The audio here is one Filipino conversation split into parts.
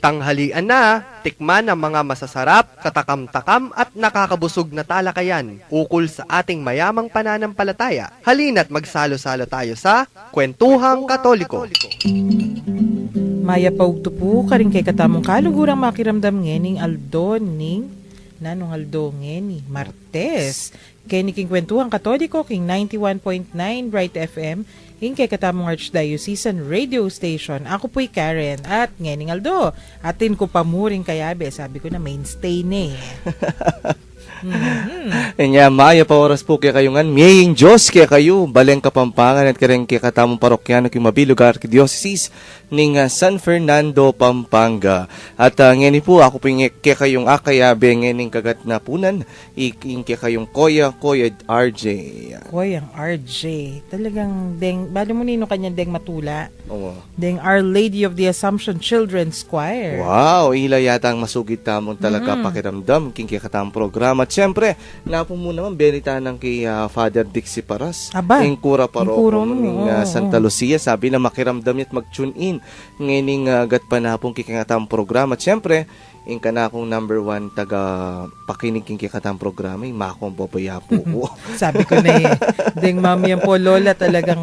Tanghalian na, tikman ang mga masasarap, katakam-takam at nakakabusog na talakayan ukol sa ating mayamang pananampalataya. Halina't magsalo-salo tayo sa Kwentuhang Katoliko. Maya paugtupo karing kay katamong kalugurang makiramdam ngening Aldo ning nanong Aldo ngeni Martes. Kay king Kwentuhang Katoliko king 91.9 Bright FM in kay katamong Archdiocesan Radio Station. Ako po'y Karen at ngening Aldo. Atin ko pamuring kayabe. Sabi ko na mainstay na eh. Enya maya pa oras po kaya kayo ngan miyaying Diyos kaya kayo baleng Kapampangan at kareng kaya katamong parokyano kay Mabilog Archdiocese ning San Fernando, Pampanga. At ngeni po ako po kaya kayong akayabe ngening kagat na punan iking kaya kayong Koya RJ. Koyang RJ. Talagang deng balo mo nino kanya deng matula. Oo. Deng Our Lady of the Assumption Children's Choir. Wow, ila yata ang masugid tamong talaga pakiramdam king kaya katamong programa. At syempre, napo mo naman benita ng kay Father Dixie Paras. Aba, Ing kura paroko ning Santa oo. Lucia. Sabi na makiramdam niya at mag-tune in ngayon gat pa na pong kikikatamang programa. At syempre, ing ka na akong number 1 taga pakinig king kikikatamang programa. Ing makong babaya po ko. Sabi ko na eh. Deng mami yan po, Lola, talagang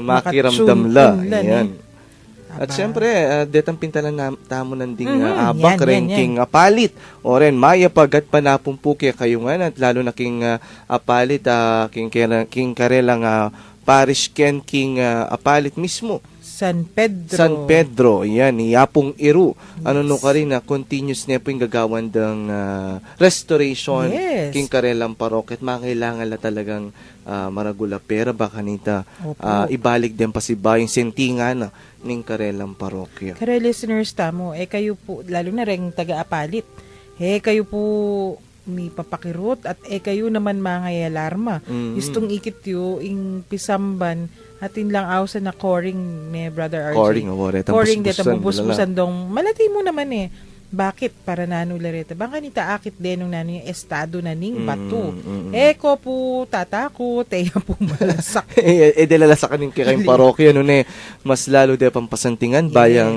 makiramdam la. makatune in Ayan. eh. At syempre, detang pintalan na tamo nanding yan, abak ranking palit. O rin, maya pagat pa na pumpuki kayo nga at lalo na king apalit, king karelang parish ken king apalit mismo. San Pedro. Yan, Yapong Iru. Ano no ka rin na continuous na po yung gagawan ng restoration. Yes. King karelang parokit. Makailangan la talagang maragula pera baka nita ibalik din pa si bayong sentingan ning karelang parokya. Kare listeners tamo, kayo po, lalo na rin taga-apalit. Kayo po may papakirot at kayo naman mga alarma. Istong ikit yo, ing pisamban, atin lang awsa na coring ni Brother RJ. Coring deta bubusbusan dong. Malati mo naman eh. Bakit? Para nanulareta. Baka nita akit din nung nano yung estado na ning bato. Ko po tatakot. Po malasak. Delalasakan yung kayong parokya nun mas lalo de pampasantingan. Bayang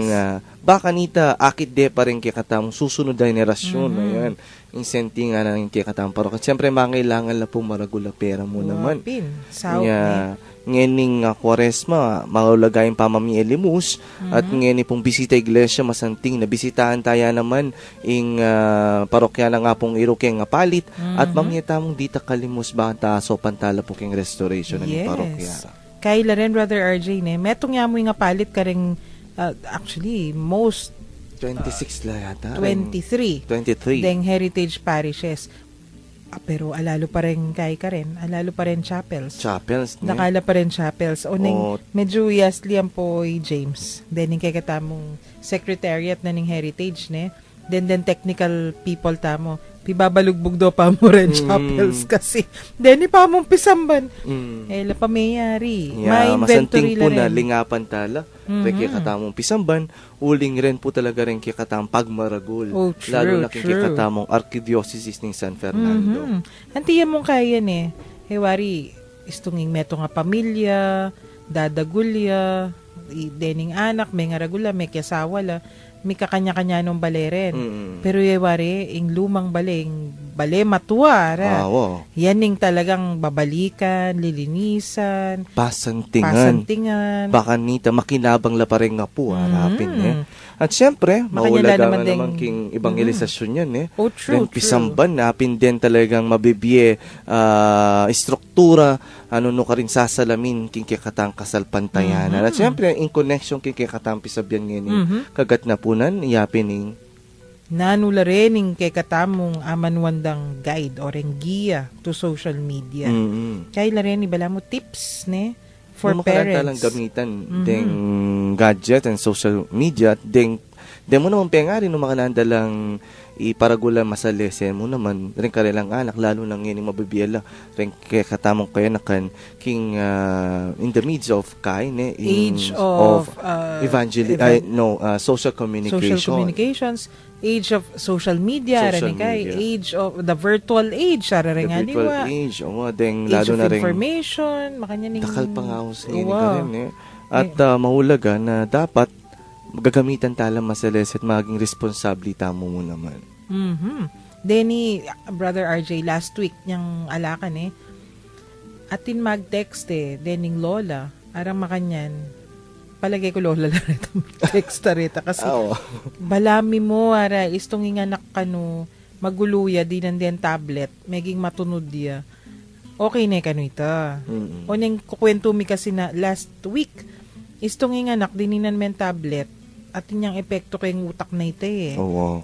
baka nita akit de pa rin kikatamong susunod na generasyon. Ayan. Yung sentingan na yung kikatamong parokya. Siyempre, mangailangan la pong maragula pera mo naman. Ngening Kwaresma, maulagayang pamamielimus at ngeni pong bisita iglesia masanting na bisitahan tayo naman ing parokya na nga pong irukeng nga palit at mangyatamong dita kalimus bata so pantala po king restoration ng parokya. Kaila rin Brother RJ metong nga mo nga palit ka rin actually most 26 la yata. 23. Deng heritage parishes. Pero alalo pa rin alalo pa rin chapels. Nakala pa rin chapels. Medyo yasli ang po James. Then kay katamong secretariat na ning heritage Then technical people tamo. Pibabalugbog do pa mo rin chapels kasi. Then pa mong pisamban. La pa mayari. May inventory masanting po na lingapan tala. Kaya katamong pisamban, uling rin po talaga rin kaya katamong pagmaragul. Lalo na kaya katamong Archdiocese ng San Fernando. Antiyan mong kaya wari, istunging meto nga pamilya, dadagulya, dening anak, may nga ragula, may kiasawa la, may kakanya-kanya nung baleren. Pero wari, ing lumang bale matuara. Yan talagang babalikan, lilinisan, pasantingan. Baka nita makinabang la pa rin nga po, harapin At syempre, maulaga naman king evangelisasyon yan True. Pisamban, napin din talagang mabibiye struktura, no ka rin sasalamin king kikatang kasalpantayanan. At syempre, in connection king kikatang pisabyan ngayon, kagat na punan, iyapining nanula rin kay katamong amanwandang guide o giya to social media. Kaya rin ibala mo tips for parents. Talang gamitan ding gadget and social media ding mo naman pengari no mga nandalang iparagula masalese mo naman rin karelang anak lalo nang yun mabibiyala rin kaya katamong kaya nakan king in the midst of age of social communications, age of social media. Age of the virtual age lalo na rin information makanya ning takal pangaos rin at mahulaga na dapat gagamitan tala masalis at maging responsable tamo mo naman. Denny, Brother RJ, last week niyang alakan atin mag-text Dening Lola, arang makanyan, palagay ko Lola na rin text na rin. Kasi balami mo, ara, istong inganak ka no, maguluya, di nandiyan tablet, maging matunod dia. Okay na kano ita. O nang kukwento mi kasi na last week, istong inganak, dininan men tablet, at inyang epekto kayong utak na ito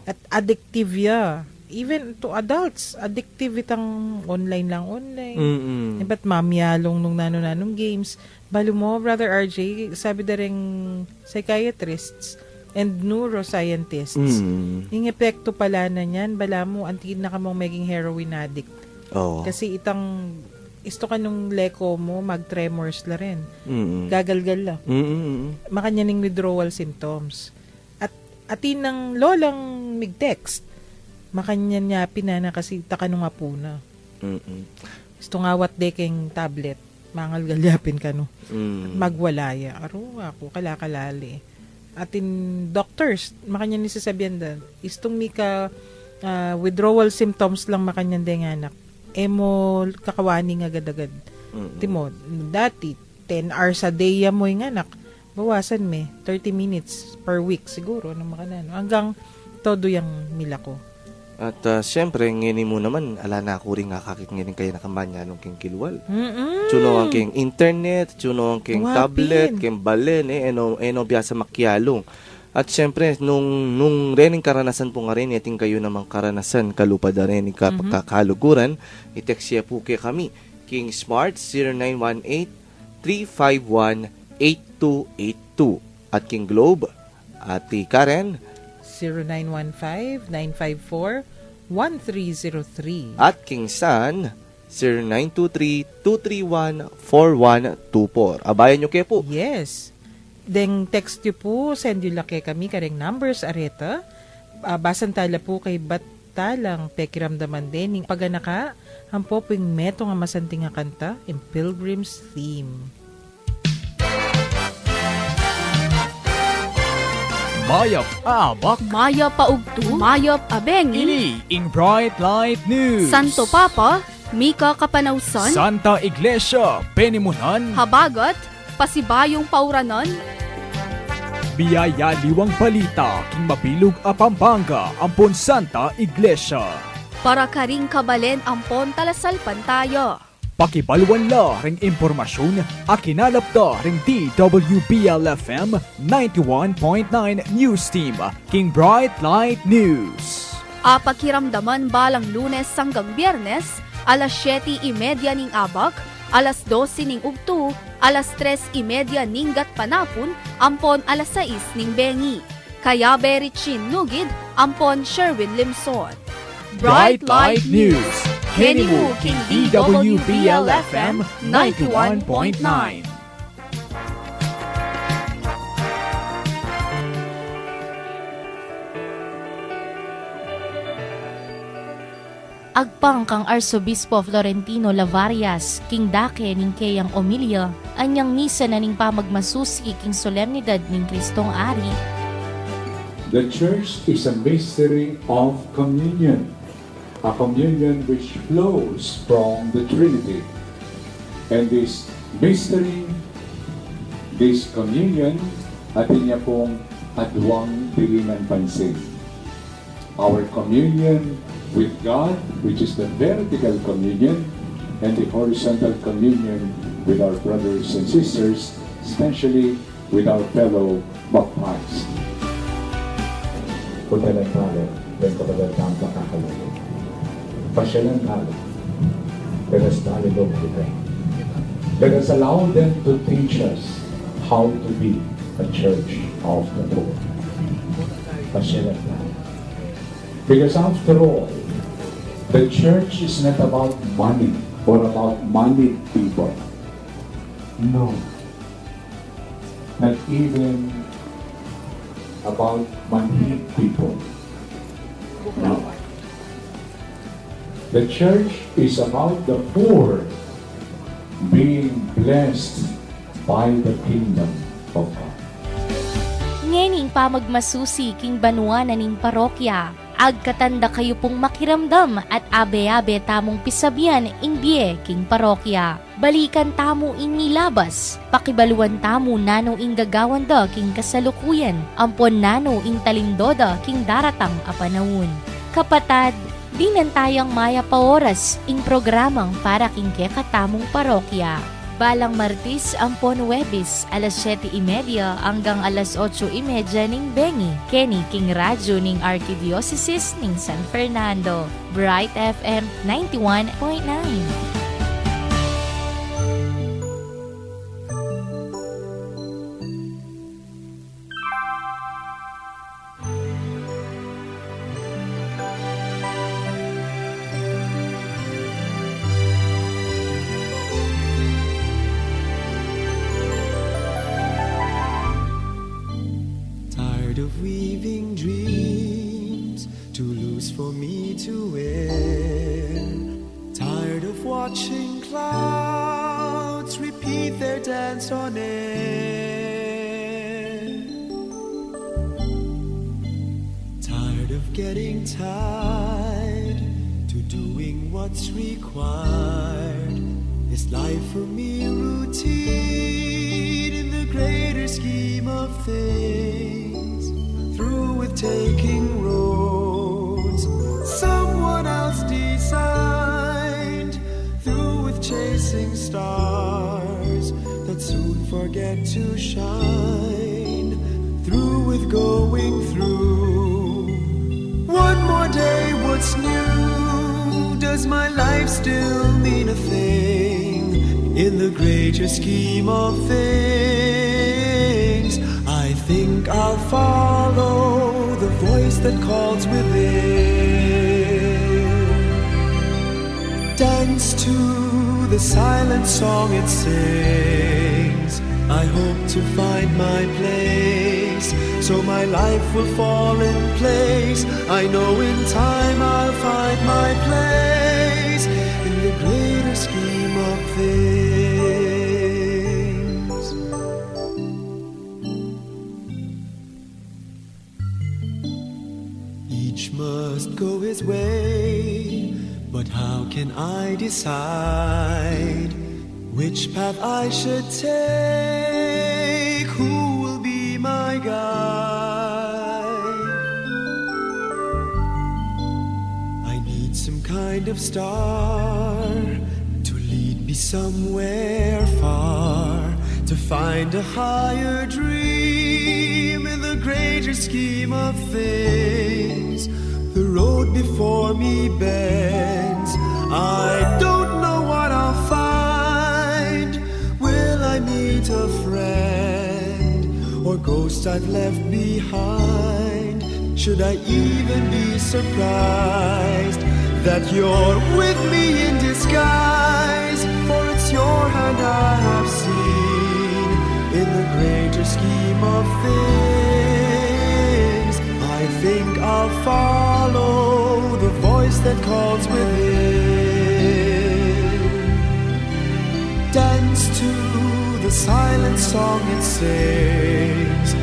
At addictive ya. Even to adults, addictive itang online. Ba't mamyalong nung nanong games. Balo mo, Brother RJ, sabi da ring psychiatrists and neuroscientists, yung epekto pala na niyan, bala mo, antiin na ka mong maging heroin addict. Kasi isto ka nung leko mo, mag-tremors la rin. Gagalgal la. Makanya ning withdrawal symptoms. At atin ng lolang mig-text, makanya niya pinana kasi takanong apuna. Isto nga wat dekeng tablet, mangal galyapin ka no. Magwalaya. Aro ako, kalakalali. Atin doctors, makanya ni sasabihan da, istong mi ka withdrawal symptoms lang makanya de anak. Emo kakawani nga agad-agad. Timo, dati 10 hours a day mo yung anak. Bawasan me 30 minutes per week siguro ng makanan. Hanggang todo yung mila ko. At siyempre, ngayon mo naman, ala na ako rin nga kakit ngayon kayo nakamanya nung king kilwal. Tsuno ang king internet, tsuno ang king tablet, king balen, eno biyasa makyalong. At siyempre, nung rening karanasan po nga rin, yating kayo namang karanasan, kalupad na rin, kapagkakaluguran, i-text siya po kayo kami, King Smart 0918-351-8282. At King Globe, Ate Karen, 0915-954-1303. At King San, 0923-231-4124. Abayan nyo kayo po. Yes. Then text nyo po, send nyo laki kami kareng numbers areta. Basan tala po kay Batalang Pekiramdaman din. Paganaka, ang po pwing meto nga masanting nga kanta, in Pilgrim's Theme. Mayap abak, Maya paugtu, mayap abeng, ini ing Bright Light News. Santo Papa, Mika Kapanausan, Santa Iglesia, Penimunan, Habagat, Pasibayong Pauranon, Biyaya Liwang Balita, King Mabilog a Pampanga, Ampon Santa Iglesia. para karing kabalen ampon talasalpan tayo. Pakibalwan la ring impormasyon, akinalap da ring DWBL-FM 91.9 News Team, King Bright Light News. Pakiramdaman balang Lunes hanggang Biyernes, alas 7:30 ning abak, alas 12 ning ugtu, alas 3:30 ning gatpanapon, ampon alas 6 ning bengi. Kaya Berichin Nugid, ampon Sherwin Limson. Bright Light News, Henimu King DWBL-FM 91.9. Agpang kang Arsobispo Florentino Lavarias, King Dake ning Kayang Omilia, anyang misa na ning pamagmasusi king solemnidad ning Kristong Ari. The Church is a mystery of communion, a communion which flows from the Trinity. And this mystery, this communion, atin niya pong adwang dilinan pansin. Our communion with God, which is the vertical communion, and the horizontal communion with our brothers and sisters, especially with our fellow baptized. Punta lang tayo, then kapag ang pakakalayo. Pasyalan tayo. Let us dialogue with them. Let us allow them to teach us how to be a church of the Lord. Pasyalan tayo. Because after all, the church is not about money or about moneyed people. No. Not even about moneyed people. No. The church is about the poor being blessed by the kingdom of God. Ngening pamagmasusi king banuan ning parokya. Agkatanda kayo pong makiramdam at abe-abe tamong pisabyan ing biye king parokya. Balikan tamo ing nilabas, pakibaluan tamo nano ing gagawanda king kasalukuyan, ampon nano ing talindoda king daratang apanawon. Kapatad, di nan tayang maya pa oras ing programang para king kekatamong parokya. Balang Martis, ampon Webis, alas 7:30 hanggang alas 8:30 ning Bengi, Kenny King Radyo ning Archdiocese ning San Fernando, Bright FM 91.9. Tired of weaving dreams too loose for me to wear. Tired of watching clouds repeat their dance on air. Tired of getting tied to doing what's required. Is life for me routine in the greater scheme of things? Through with taking roads someone else designed, through with chasing stars that soon forget to shine, through with going through one more day. What's new? Does my life still mean a thing in the greater scheme of things? I think I'll follow the voice that calls within. Dance to the silent song it sings. I hope to find my place, so my life will fall in place. I know in time I'll find my place in the greater scheme of things. Each must go his way, but how can I decide which path I should take? Who will be my guide? I need some kind of star to lead me somewhere far, to find a higher dream in the greater scheme of things. The road before me bends, I don't know what I'll find. Will I meet a friend or ghost I've left behind? Should I even be surprised that you're with me in disguise? For it's your hand I have seen in the greater scheme of things. I think I'll follow the voice that calls within. Dance to the silent song it sings.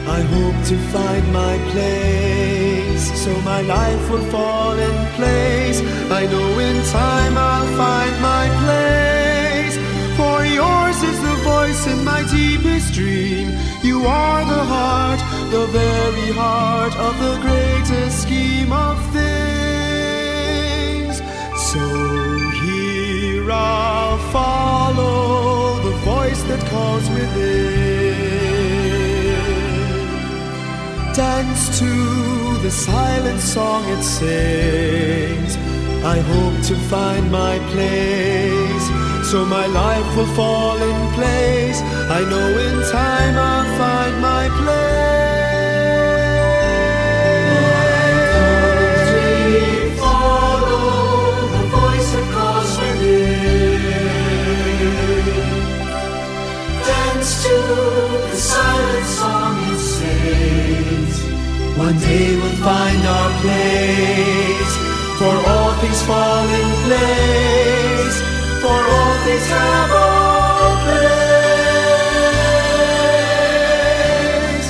I hope to find my place, so my life will fall in place. I know in time I'll find my place, for yours is the voice in my deepest dream. You are the heart, the very heart of the greatest scheme of things. So here I'll follow the voice that calls within. Dance to the silent song it sings. I hope to find my place, so my life will fall in place. I know in time I'll find my place. Follow the voice that calls within. Dance to the silent song it sings. One day we'll find our place, for all things fall in place, for all things have a place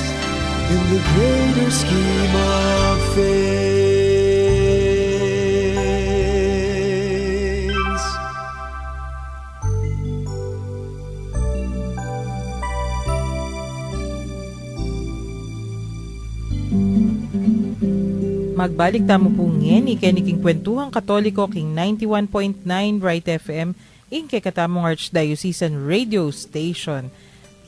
in the great greater scheme of things. Magbalik tamo po ngeni keniking kwentuhang Katoliko king 91.9 Bright FM in kay katamong Archdiocesan Radio Station.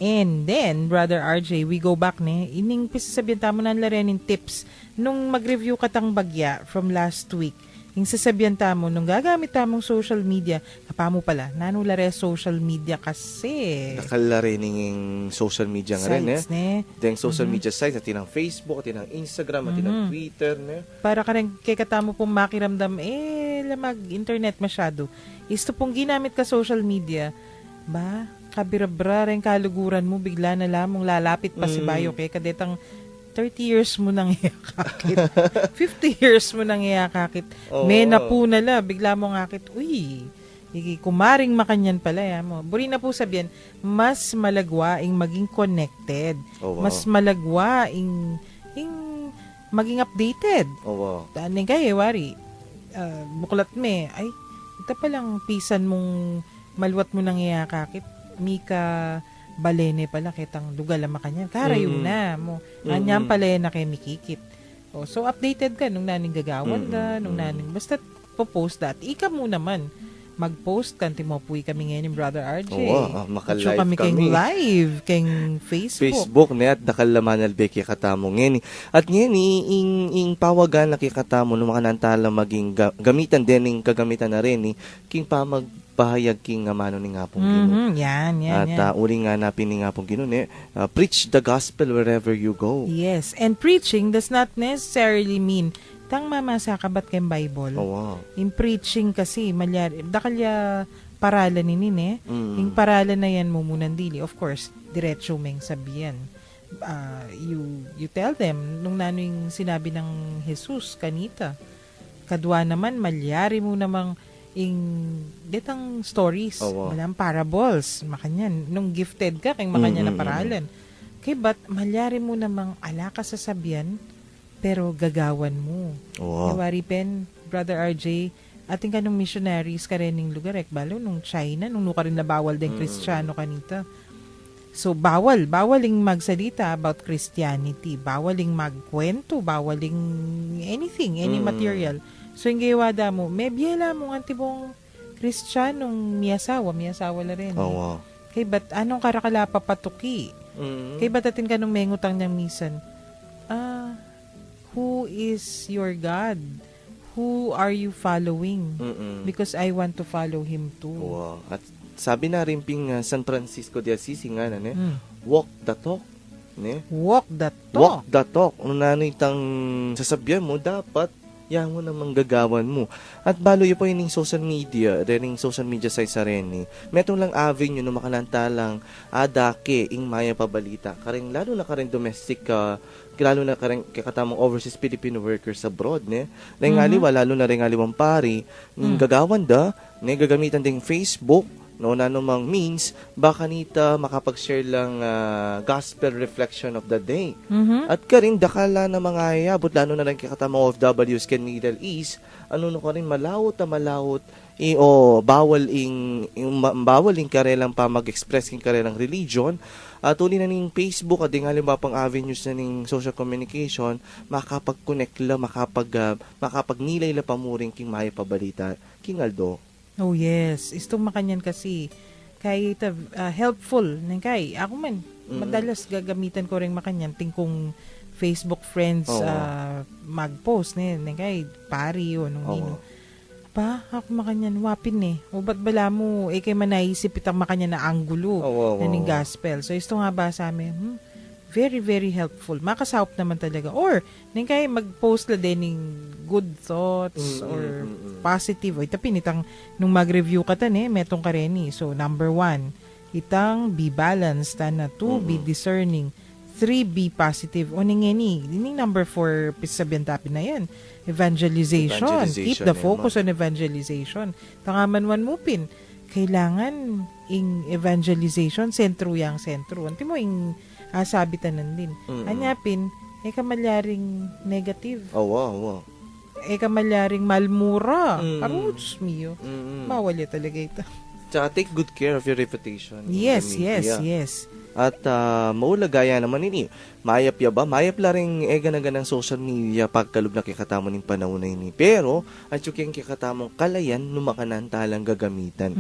And then, Brother RJ, we go back ining pisasabihan tamo na larenin tips nung mag-review katang bagya from last week. Yung sasabihan tamo, nung gagamit tamong social media, kapamo pala, nanulare social media kasi. Nakalari ning social media nga rin, Sites, ne? Deng social media sites, at tinang Facebook, at tinang Instagram, at tinang Twitter, ne? Para ka rin kay katamo pong makiramdam, lamag internet masyado. Isto pong ginamit ka social media, ba, kabirabra rin kaluguran mo, bigla na lamang lalapit pa si Bayo kay kadetang 30 years mo nang iyakakit. 50 years mo nang iyakakit. May napunala, bigla mo ngakit, uy, kumaring makanyan pala mo. Buri na po sabihin, mas malagwa ing maging connected. Mas malagwa ing maging updated. Taning kayo, wari. Buklat me, ay, ito palang pisan mong maluwat mo nang iyakakit. Mika balene pala kitang lugal ang makanyan. Karayo na mo. Anyang pala na kay mikikit. So, updated ka nung naning gagawan da, nung naning, basta po-post that. Ika mo naman, mag-post kanti mo puwi kami ngayon ni Brother RJ. Maka-live kami. Kayong live, kayong Facebook. Facebook ne at nakalaman albeki katamo ngeni. At ngeni ing pawagan nakikatamo no makanantala maging gamitan din ning kagamitan na rin ni king pamagbahayag king amano ni nga pong Ginoo. Yan. At uri nga napin ni nga pong Ginoo preach the gospel wherever you go. Yes, and preaching does not necessarily mean tang mamasa kabat kayong Bible. In preaching kasi, dakalya paralan ninin Yung paralan na yan mo munang dili. Of course, diretso meng sabihan. You tell them, nung nano yung sinabi ng Jesus kanita, kadwa naman, malyari mo namang detang stories, walang parables, makanyan. Nung gifted ka, kayong makanyan na paralan. Kaya ba't malyari mo namang alaka sa sabihan, pero gagawan mo. Wari pen, Brother RJ, ating kanong missionaries ka rin ng lugar, balo nung China, nung nuka rin na bawal din Kristiyano kanita. So, bawal yung magsalita about Christianity, bawaling magkwento, bawaling anything, any material. So, yung gawa mo, may biyala mo nga tibong Kristiyanong miyasawa la rin. Kaya ba't anong karakala papatuki? Kaya ba't atin kanong mengutang niyang misan? Who is your God? Who are you following? Because I want to follow Him too. At sabi na rin ping San Francisco de Assisi nga walk the talk. Walk the talk. Walk the talk. Ano na itang sasabihan mo, dapat yan mo namang gagawan mo. At balo yun po yung social media, rin social media sites sa rin. Metong lang avenue no makalantalang adake ing maya pabalita. Karing lalo na karing domestic lalo na karing kakatamang overseas Filipino workers abroad Ringaliwa lalo na ringaliwang pari gagawan da gagamitan ding Facebook no nanumang means baka nita makapag-share lang gospel reflection of the day. At karing dakala na mga ayabot lalo na rin kakatamang OFWs ken Middle East ano no karing malawot bawal ing karelang pa mag-express king karelang religion at uli na ning Facebook at halimbawa pang avenues na ning social communication makapag-connect la makapagnilay la pamuring king maya pabalita king Aldo. Oh yes, istong makanyan kasi kay helpful nang kay ako man madalas gagamitan ko ring makanyan tingkong Facebook friends mag-post nang kay pari o nung nino. Pa, ako makanyan wapin o ba't bala mo kay manaisip itang makanyan na anggulo na ning gospel. So isto nga ba sa amin very very helpful. Makasahop naman talaga. Or nang kay mag-post la din ning good thoughts or positive. O itapin itang nung mag-review ka metong ka rin So number 1, itang be balanced, 2, be discerning, 3, be positive. O ningeni, dining number 4 pisabihan tapin na yan. Evangelization. Keep the focus on evangelization. Tangaman mo pin. Kailangan ing evangelization sentro. Anti mo ing sabitan din. Anyapin, kamalyaring negative. Oo. Kamalyaring malmura. Mm. Aruts mio. Mm-mm. Mawali talaga ito. Tsaka take good care of your reputation. Yes, in the media. yes. At maulagaya naman ini. Mayap ya ba? Mayap la rin ganagan ng social media pagkalub na kikatamo ng panahon na ini. Pero, at yung kikatamong kalayan, numakanan talang gagamitan.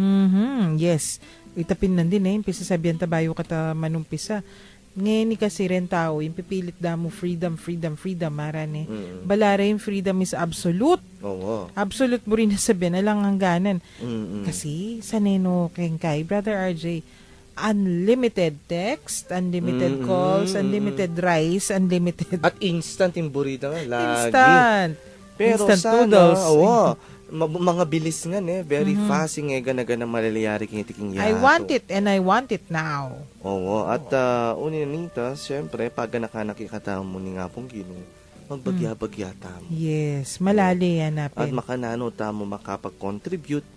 Yes. Itapin nandin Pisa sabihan tabayo kata manumpisa. Ngayon ni kasi rin tao, yung pipilit damo freedom, maran Balara yung freedom is absolute. Oo. Absolute mo rin nasabihan, alang hangganan. Mm-mm. Kasi, sa neno kay Brother RJ, unlimited text, unlimited calls, unlimited rice, unlimited At instant yung burrito nga, lagi. instant. Pero Instant sana, noodles. mga bilis nga very fast yung ganagan ng malalayari kinitiking yato. I want it and I want it now. Oo, at unin nita, syempre, pag nakikatao mo ni nga pong ginoo, magbagya-bagya tamo. Yes, malali yan At napin. makanano tamo makapag-contribute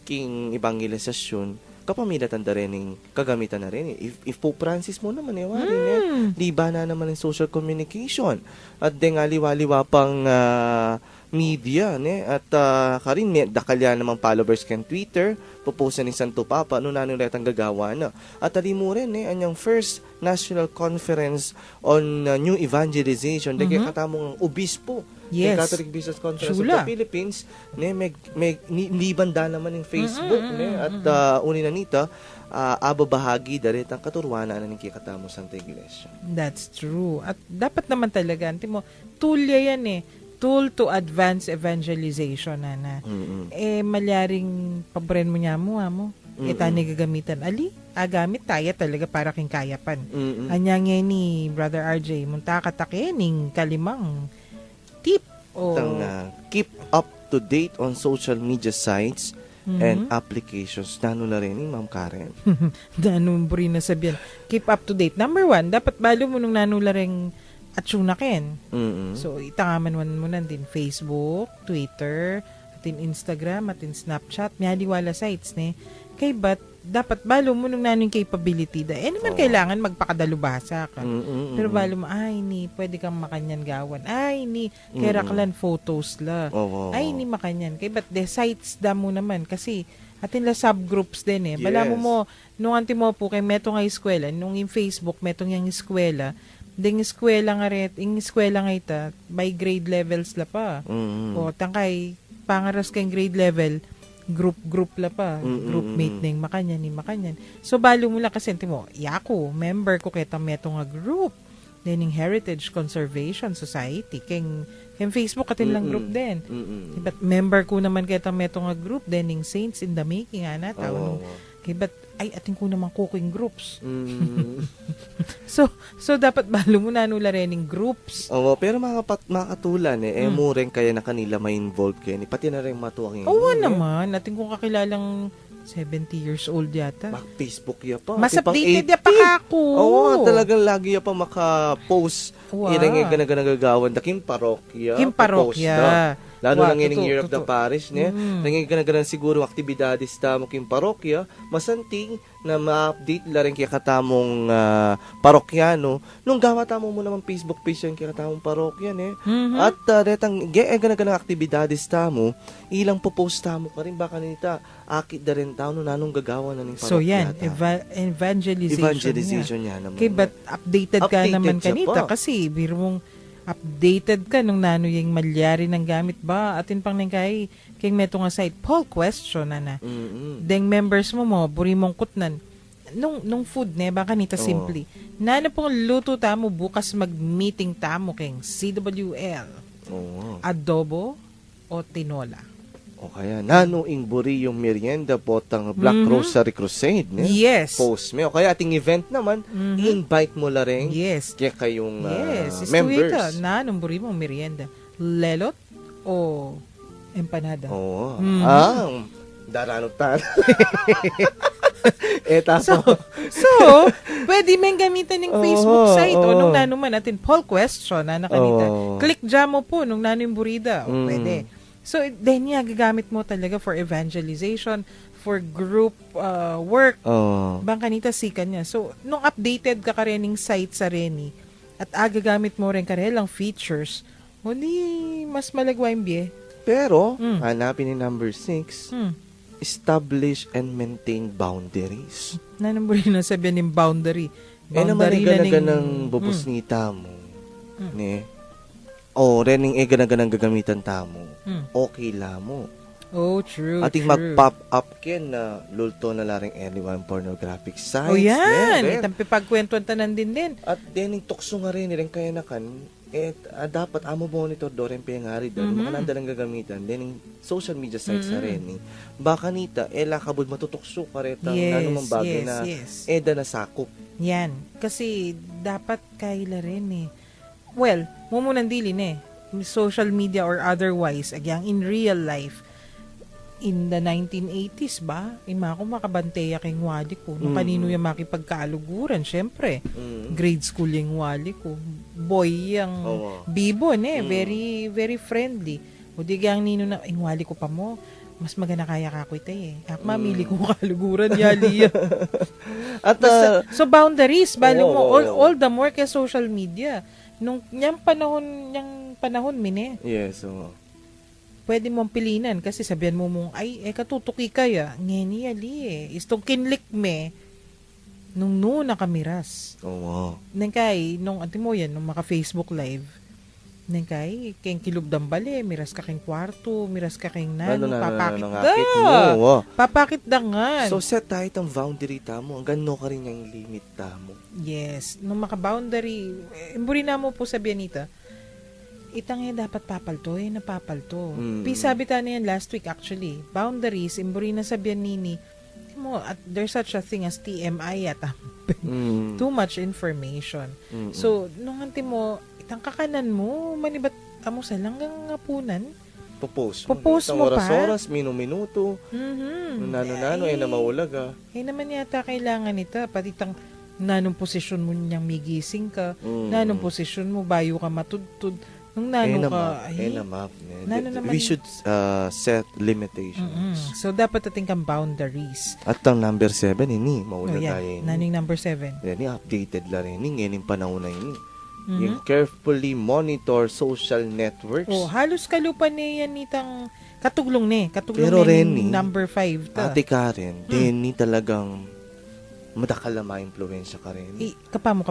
king evangelisasyon, kapamilatan da rin yung kagamitan na rin. If Pope Francis mo naman, wari di ba na naman yung social communication? At di nga liwa-liwa pang media, at karin, dakalya namang followers kan Twitter, pupusan ni Santo Papa, nanuletang gagawa na. At ali mo rin, anyang first National Conference on New Evangelization, di kaya katamong obispo, Yes. the Catholic Business Conference Chula. of the Philippines, libanda naman ng Facebook, at unin na nita, ababahagi darit ang katurwana na ng kikatamo Santa Iglesia. That's true. At dapat naman talaga, mo, tool yan tool to advance evangelization, na. Malyaring pabren mo niya mo. Tani gagamitan. Gamit tayo talaga para king kayapan. Anyang ni Brother RJ, munta katakening kalimang tip. Keep up to date on social media sites and applications. Nano na rin Ma'am Karen. Danumbri na sabihan. Keep up to date. Number 1, dapat balo mo nung nanula ring atsunaken. So, itangaman mo na din Facebook, Twitter, atin Instagram, atin Snapchat, miyaliwala sites, Kay ba't dapat balo mo nung naning capability da. Naman kailangan magpakadalubhasa ka. Pero balo mo, pwede kang makanyan gawan. Keraklan photos la. Ni makanyan. Kay ba't de sites da mo naman. Kasi atin la subgroups din Bala mo, nung anti mo po kay meto nga eskwela, nung in Facebook, metong yung eskwela, ding eskwela nga rin, yung eskwela nga ita, by grade levels la pa. O, tangkay, pangaras kayong grade level, group la pa. Groupmate ning makanyan. So, balo mo lang kasi, mo, yako, member ko kita meto nga group. Then, yung Heritage Conservation Society, keng Facebook atin lang group din. But member ko naman kita meto nga group, then yung Saints in the Making, tao but ating ko naman cooking groups. So dapat balo mo na nula rin yung groups. Pero makatulan mo rin kaya na kanila may involved kayo. Pati na rin matuwang naman. Ating kung kakilalang 70 years old yata. Facebook ya pa. Mas updated ya pa ako. Talagang lagi ya pa maka-post. Irang ganagagawan. Kim parokya. Lalo na ngayon Year of the Parish, nangyayaganan siguro aktibidades tamo king parokya, masanting na ma-update la rin kaya katamong parokyano, nung gawa tamo mo naman Facebook page yung kaya katamong parokyan At retang ganagana aktibidades tamo, ilang popost tamo ka rin, baka nita, akit da rin tao, nanong gagawa na ng parokya. So yan, evangelization niya naman. Okay, but updated ka naman kanita, kasi biro mong updated ka nung nano yung malyari ng gamit ba atin pang nangkay kay meto nga site poll question na deng members mo buri mong kutnan nung food baka nita simply nana pong luto tamo bukas mag-meeting tamo keng CWL adobo o tinola o kaya nano ingburi yung merienda potang Black Rosary Crusade yes post me o kaya ating event naman i-invite mo la rin kaya kayong members nanong buri mong merienda lelot o empanada daranong tan so pwede men gamitan ng Facebook site o nung nano man atin poll question na nakanita click dyan mo po nung nano yung burida o pwede. So, then gagamit mo talaga for evangelization, for group work. Bang kanita sikan niya. So, nung updated ka karening site sa Reni, at agagamit mo rin karelang features, o di mas malagwa yung biye. Pero, hanapin ni number 6, Hmm. establish and maintain boundaries. Nanong mo rin nasabihan ng boundary. Naman Boundary ang na ganang bubusnita mo. Ne? O, rening ganang gagamitan tamo. Okay la mo. Oh, true, Ating true. mag-pop up ken na lulto na laring anyone pornographic sites. Oh, yan. ne? Itang pipagkwentuan tanan din. At dening tukso nga rin kaya na kan dapat amo monitor do rin pengari doon makananda lang gagamitan dening social media sites na rin baka nita lakabod matutukso karetang nanumang bagay na eda na sakop. Yan. Kasi dapat kaila rin eh. Well, mumunan dilin eh. Social media or otherwise, agyang in real life, in the 1980s ba, ako makabanteya kay wali ko. Nung kanino yung makipagkaaluguran, syempre. Grade school yung wali ko. Boy yung bibon eh. Very, very friendly. O di gang nino na, wali ko pa mo. Mas maganda kaya kako ite eh. Ako mamili ko kaaluguran, yali. At, so boundaries, balo mo. All the more kay social media. Nung yung panahon mine. Yes, pwede mong pilinan kasi sabihan mo mong, katutuki kaya. Ngeni ali eh. Istong kinlik me, nung nakamiras. Oo. Nangkay, nung mo yan, nung maka-Facebook live, nangkay, keng kilubdang bali, miras ka keng kwarto, miras ka keng papakit da. Papakit da nga. So, set tayo itong boundary tamo. Hanggang no ka rin yung limit tamo. Yes. Nung maka-boundary, imburi na mo po sabihan nita, itang dapat papalto, napapalto. Sabi tayo na yan last week actually. Boundaries, imburi na sabihan nini, at there's such a thing as TMI at too much information. So, nung mo, itang kakanan mo, manibat amo sa langgang ngapunan. Popost mo pa. Oras-oras, minuto. Nano, na maulaga. Naman yata kailangan nita, pati itang nanong posisyon mo niyang migising ka, nanong posisyon mo, bayo ka matudtud, nung nano ka, we should set limitations. So, dapat ating kang boundaries. At ang number 7, maula tayo. Naning number 7. Yan, updated la rin. Ngayon panahon na yun. Yung carefully monitor social networks. Halos kalupan niya yan nitang katuglong Pero rin number 5. Ate Karen, ni talagang madakala ma-influensya ka rin. Kapamo.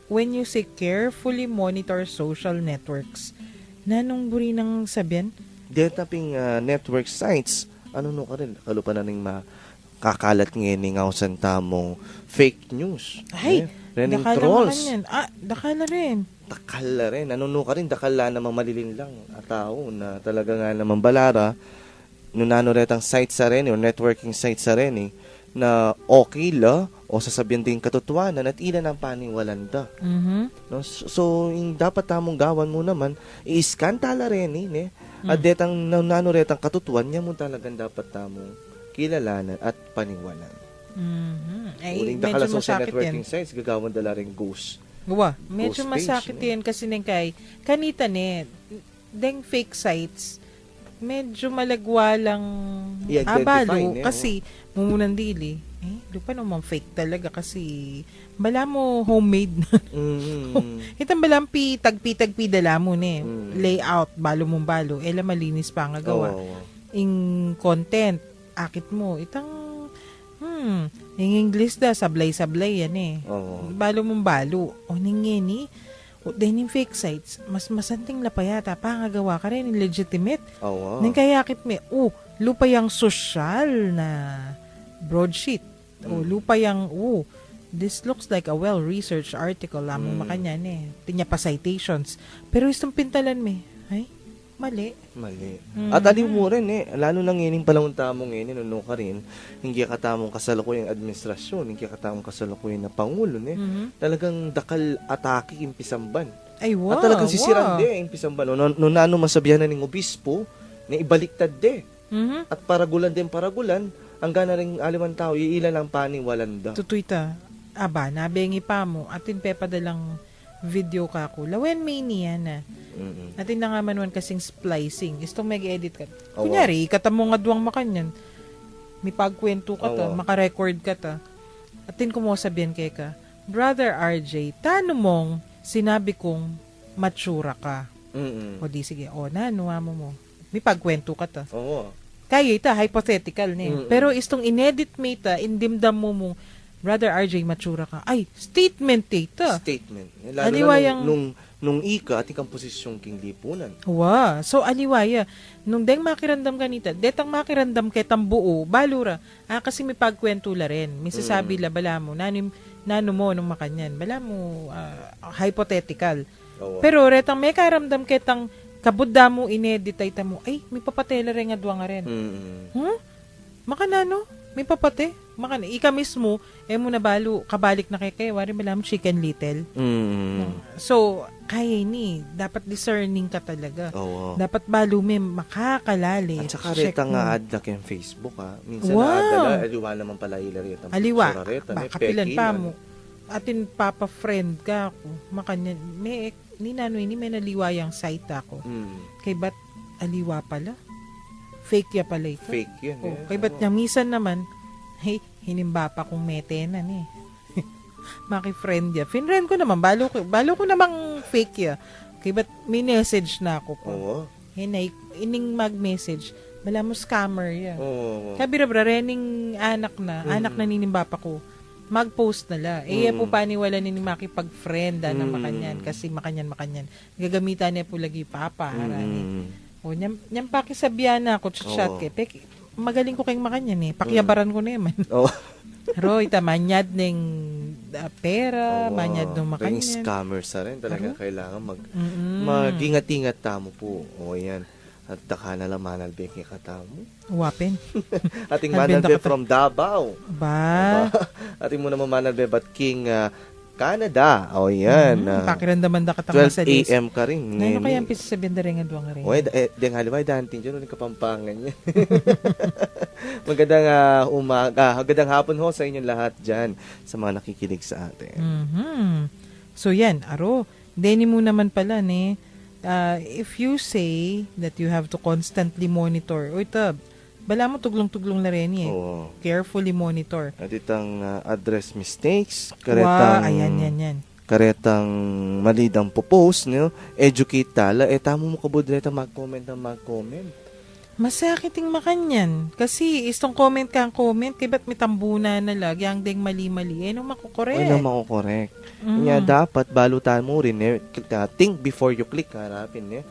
When you say carefully monitor social networks, nanong buri nang sabihan? Detaping network sites, ka rin, kalupa na ning makakalat ngayon ng tamong fake news. Rening trolls. Dakala rin. Dakala rin. Ka rin, dakala namang malilin lang at tao na talaga nga namang balara. Nunano retang sites sa rin, o networking sites sa rin, na okay la, o sasabihan din katotohanan at ilan ang paniwalanda. No? So, yung dapat tamong gawan mo naman, i-scan tala rin, at detang nanoretang katotohanan niya mo talagang dapat tamong kilalanan at paniwalan. Uling dakala medyo social masakit networking yan. sites, gagawan dala rin ghost. Medyo ghost masakit page, yan kasi kanita deng fake sites, medyo malagwa lang abalo kasi mumunan dili. Lupa naman fake talaga kasi bala mo homemade na. Itang balampi, tagpi dala mo layout, balo mong balo. Malinis pa nga gawa. In content, akit mo. Itang, yung English da, sablay-sablay yan Balo mong balo. Ningini, then yung fake sites, mas masanting lapayata, pangagawa ka rin, legitimate. Nang kayakit me, lupa yung social na broadsheet. Lupa yung, this looks like a well-researched article, lamang makanya tinya pa citations. Pero itong pintalan me, mali. At alim mo rin lalo nang ngayon palawang tamong ngayon, ka rin, hindi ka tamong kasalukuyang administrasyon, hindi ka tamong kasalukuyang na pangulo, talagang dakal atake impisamban. At talagang sisiran impisamban. Nano masabihan na ng obispo, na ibaliktad at paragulan, ang gana rin aliman tao, iilan ang paniwalanda. Tutuita, nabengi pa mo, atin pepadalang video ka ko. Lawen may niya na. Atin na nga manuan kasing splicing. Istong mag-edit ka. Kunyari, ikatamo nga duwang makanyan. May pagkwento ka ta, makarecord ka ta. Atin ko mo sabihin kay ka, Brother RJ, tano mong sinabi kong matsura ka. Mm-mm. O di sige, nanuha mo. May pagkwento ka ta. Oo. Kaya ita, hypothetical ni. Mm-mm. Pero istong inedit mo ita, indimdam mo, Brother RJ, matsura ka. Ay, statement ita. Statement. Lalo Aliwayang- na nung ika at ikang posisyong king lipunan. Wow. So, aliwaya. Nung deng makirandam ganita, detang makirandam ketang buo, balura. Kasi may pagkwento la rin. Misasabi la, bala mo, nano mo nung makanyan. Bala mo, hypothetical. Oo. Pero retang may karamdam ketang kabudda mo, inedit ay mo, ay, may papatela rin nga duwa nga rin. Mm-mm. Makanano? May papate? Makana. Ika mismo, mo nabalo, kabalik na kay wari malam chicken little. Mm-mm. So, kaya ni, dapat discerning ka talaga. Oo. Dapat balo may makakalali. At saka Check reta mo. nga ad na kayong Facebook ha. Minsan Wow. na aliwa naman pala ila reta. Aliwa, Reta, baka pilan pa mo. Atin papa-friend ka ako. Makanya, may may naliwayang site ako. Kay ba't aliwa pala? Fake ya pala ito. Fake yun. Oh, kay ba't niya, misan naman, hey, hinimba pa kong metenan eh. Maki-friend ya. Finrend ko naman, balo ko namang fake ya. Kay ba't may message na ako po. Oo. Ining mag-message, bala mo scammer ya. Oo. Kabira-bra, rening anak na ninimba pa ko. Mag-post na la. Po paniwala ni makipag-friend na makanyan. Kasi makanyan. Gagamitan niya po lagi papa. O, nyam pakisabihan na ako, chat kay. Magaling ko kayong makanyan eh. Pakyabaran ko na yaman. Oo. Roy, manyad ng pera, manyad ng Ring makanyan. scammers na rin. Talaga kailangan mag-ingat-ingat tamo po. O yan. At taka na lang manalbe kay katamo. Wapen. Ating Albenta manalbe ka ta- from Davao. Ba? Ating muna manalbe but King Canada. O yan. Pakiramdaman da katang 12 a.m. ka rin. Ano kaya ang pisasabihin na rin nga duwang rin? Oy, deng haliway dantin dyan, ulit kapampangan niya. Magandang hapon ho sa inyong lahat dyan, sa mga nakikinig sa atin. So yan, aro. Deni mo naman pala, if you say that you have to constantly monitor, bala mo tuglong-tuglong na rin Oo. Carefully monitor. At itang address mistakes, karetang, Ayan. karetang malidang popost, educate tala, tamo mo kabudreta mag-comment. Masakiting makanyan. Kasi istong comment kay ba't may tambuna na lag, yang deng mali-mali, nung makukorek. Nang makukorek. Kanya dapat balutan mo rin, think before you click, harapin.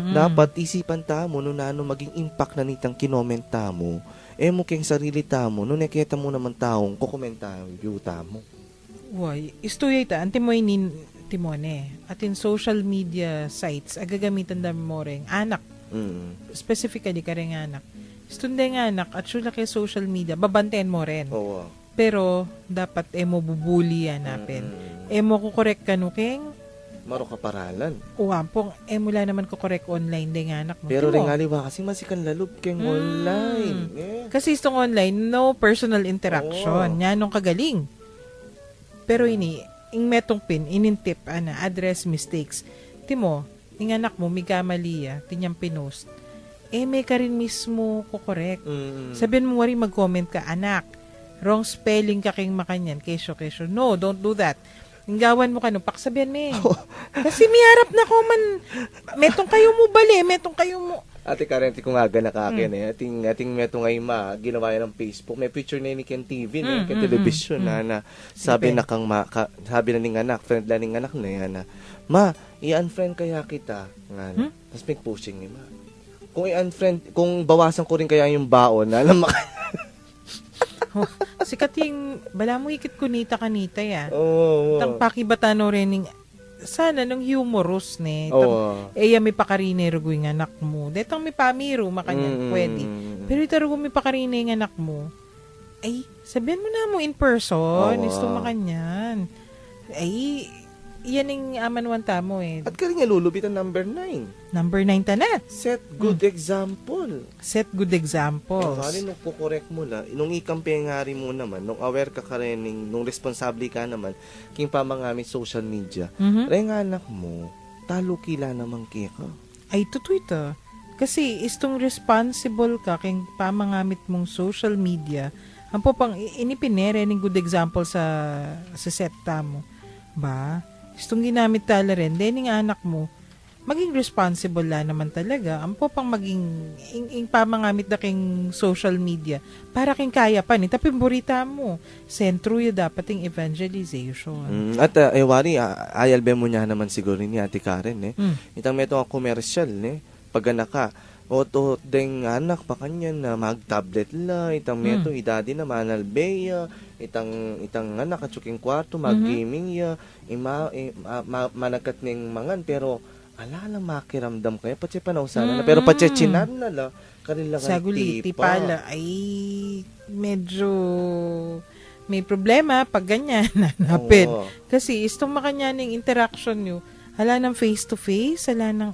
Dapat isipan tamo, no maging impact na nitang kinoment tamo, mo keng sarili tamo, no nakita mo naman taong kukomenta ang view tamo. Why? Istuyay ta, antimoy Timone. Atin social media sites, agagamitan dami mo rin. Anak. Specifically ka rin anak. Stunday nga anak, at sula kay social media, babantayan mo rin. Oo. Pero, dapat mo bubuli hanapin. Mo kukorek ka nuking, Maro kaparalan. uwampong, mula naman kukorek online din anak mo. Pero Timo. rin nga kasi masikan lalub keng online. Kasi itong online, no personal interaction. Oo. Yan nung kagaling. Pero ing metong pin, inintip, address mistakes. Timo, ing anak mo, may kamali, tinyang pinost. May ka rin mismo kukorek. Sabihin mo wari mag-comment ka, anak, wrong spelling ka king makanyan, kesyo. No, don't do that. Inggawan mo ka, paksabihan me. Kasi may harap na ko man, metong kayo mo bali, metong kayo mo. Ate Karenti ko nga ganak akin ating meto ngay ginawa yan ng Facebook. May picture na ni Ken TV, Ken television na sabi na kang sabi na ning anak, friend la ning anak na yan na, ma, i-unfriend kaya kita. Nga, tapos may pushing ni ma. Kung i-unfriend, kung bawasan ko rin kaya yung baon na Sikat yung, bala mo ikit kunita kanita ya. Oo. Tang pakibatano rin sana nung humorous Oo. may pakarine rugoy ng anak mo. Detang may pamiro makanyan, pwede. Pero ito rugoy may pakarine ng anak mo. Ay, sabihan mo na mo in person, isto makanyan. Ay, yan yung amanwan tamo At ka rin nga lulubit ang number 9. Number 9 ta na. Set good example. Set good examples. Kali nung kukorek mo la, nung ikampengari mo naman, nung aware ka rin, nung responsable ka naman, king pamangamit social media, rin nga anak mo, talo kila naman kika. Ay, tutoy ito. Kasi istong responsible ka king pamangamit mong social media, ang po pang inipinere ng good example sa set mo. Ba? Istong ginamit tala rin, then yung anak mo, maging responsible la naman talaga. Ampo pang maging, ing pamangamit na king social media, para king kaya pa ni, tapimburita mo. Sentro yung dapat yung evangelization. At wari, ayalbe mo niya naman siguro ni Ate Karen, Itang meto nga commercial, pag anak ka, o deng anak pa kanyan na mag-tablet la, itang meto, idadi na manalbeya, itang anak at suking kwarto, mag-gaming ya, manakat ning mangan, pero ala lang makiramdam kayo, pati panausanan na, pero pati chinan na la, kanila nga Saguliti pala, ay medyo may problema pag ganyan, nanapin. Kasi istong makanyaning interaction nyo, hala ng face-to-face, hala ng,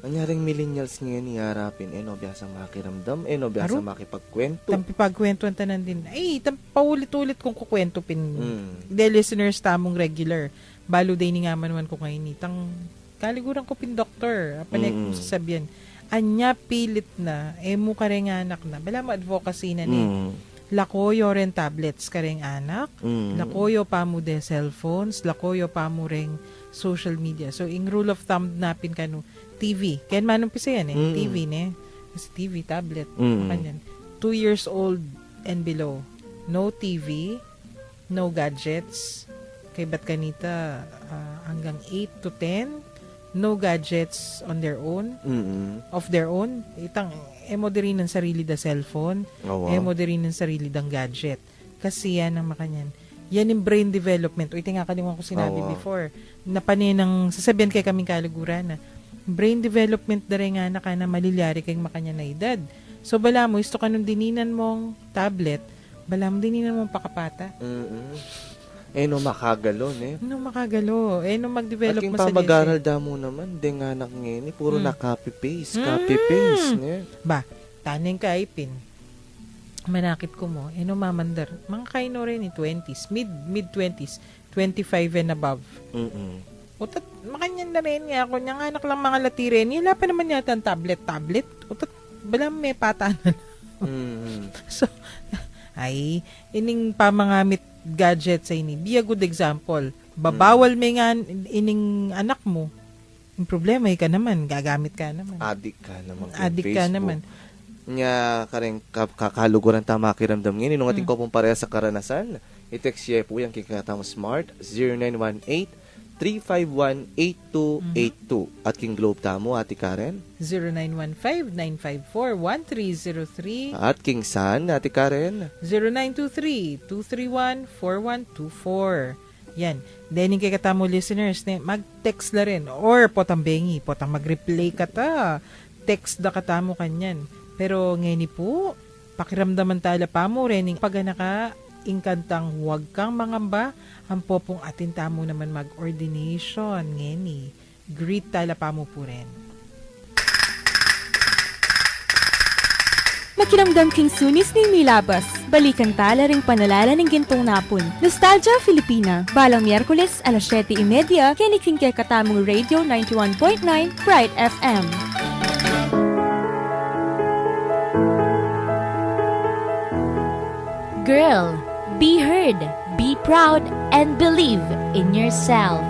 Nanyaring millennials ngayon harapin, biyasang makiramdam, biyasang makipagkwento. Tampipagkwentuhan tanan din. Ay, paulit-ulit kong kukwento pin. The listeners tamong regular. Balo day ni nga man ko ngayon. Kaliguran ko pin doktor. Apanay kong sasabihan. Anya pilit na, mo kareng anak na. Bala mo advocacy na ni. Lakoyo rin tablets kareng anak. Lakoyo pa mo de cellphones. Lakoyo pa mo ring social media. So, in rule of thumb napin kanu, TV. Kaya manumpisa yan TV Kasi TV, tablet. 2 years old and below. No TV, no gadgets. Kay ba't kanita hanggang 8 to 10, no gadgets on their own, of their own. Emo din ng sarili da cellphone, emo din ng sarili dang gadget. Kasi yan ang makanyan. Yan yung brain development. Ito nga kalimutan ko sinabi before. Napaninang, sasabihan kay kaming kaliguran na, brain development da rin nga na malilyari kayong makanya na edad. So, bala mo, isto ka nung dininan mong tablet, bala mo dininan mong pakapata. Makagalo, makagalo. Mag-develop mo sa sa mag-aral damo naman, di nga anak ngayon, puro na copy-paste, copy-paste. Ba, taning ka ipin. Manakit ko mo, mamandar. Mga kaino rin 20s, mid-20s, 25 and above. Utat, makanyan na rin nga ako. Niyang anak lang mga latirin. Wala pa naman yata ang tablet. Utat, bala may patanan. So, ining pamangamit gadget sa ini. Be a good example. Babawal may nga ining anak mo. Yung problema, ka naman. Gagamit ka naman. Addict ka naman. Nya kareng kakaluguran ta makiramdam ngayon. Nung ating ko pong pareha sa karanasan, i-text siya po yung kikatang smart 0918 351-8282. At King Globe tamo, Ate Karen. 0915-954-1303. At King San, Ate Karen. 0923-231-4124. Yan. Then, kay katamo listeners, mag-text la rin. Or, potang mag-replay ka ta. Text da katamo kanyan. Pero, ngayon po, pakiramdaman tala pa mo rin. Pag naka ingkantang huwag kang mangamba, ang popong atin tamo naman mag-ordination, ngeni. Greet tala pa mo po rin. Makiramdam king sunis ni Milabas. Balikan tala ring panalala ng gintong napon. Nostalgia Filipina. Balang Miyerkules, alas 7:30, kiniking kay katamong Radio 91.9, Bright FM. Girl, be heard, be proud, and believe in yourself.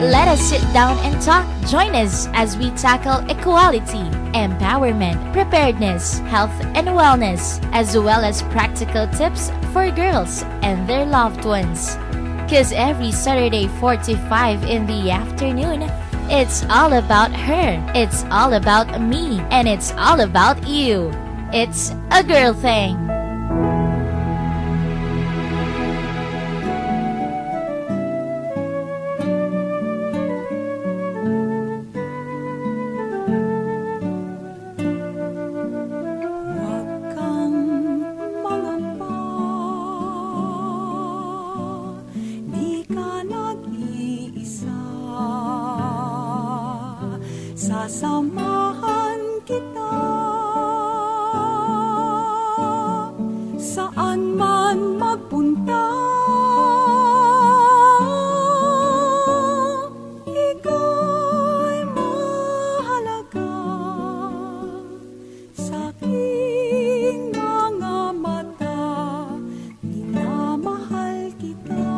Let us sit down and talk. Join us as we tackle equality, empowerment, preparedness, health and wellness, as well as practical tips for girls and their loved ones. 'Cause every Saturday 4 to 5 in the afternoon, it's all about her, it's all about me, and it's all about you. It's a girl thing. Sasamahan kita saan man magpunta. Ika'y mahalaga sa aking mga mata. Minamahal kita.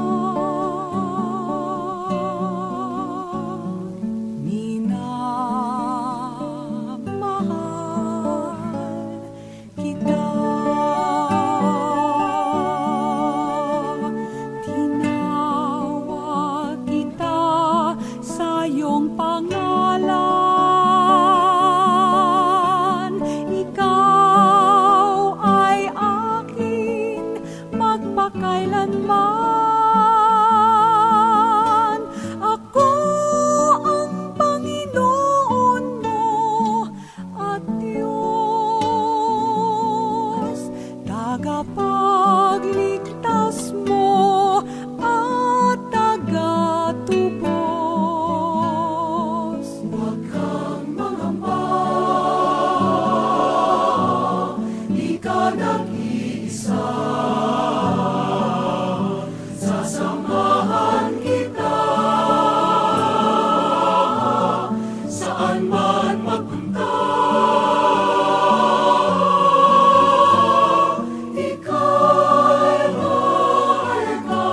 man magpunta, ika'y mahalaga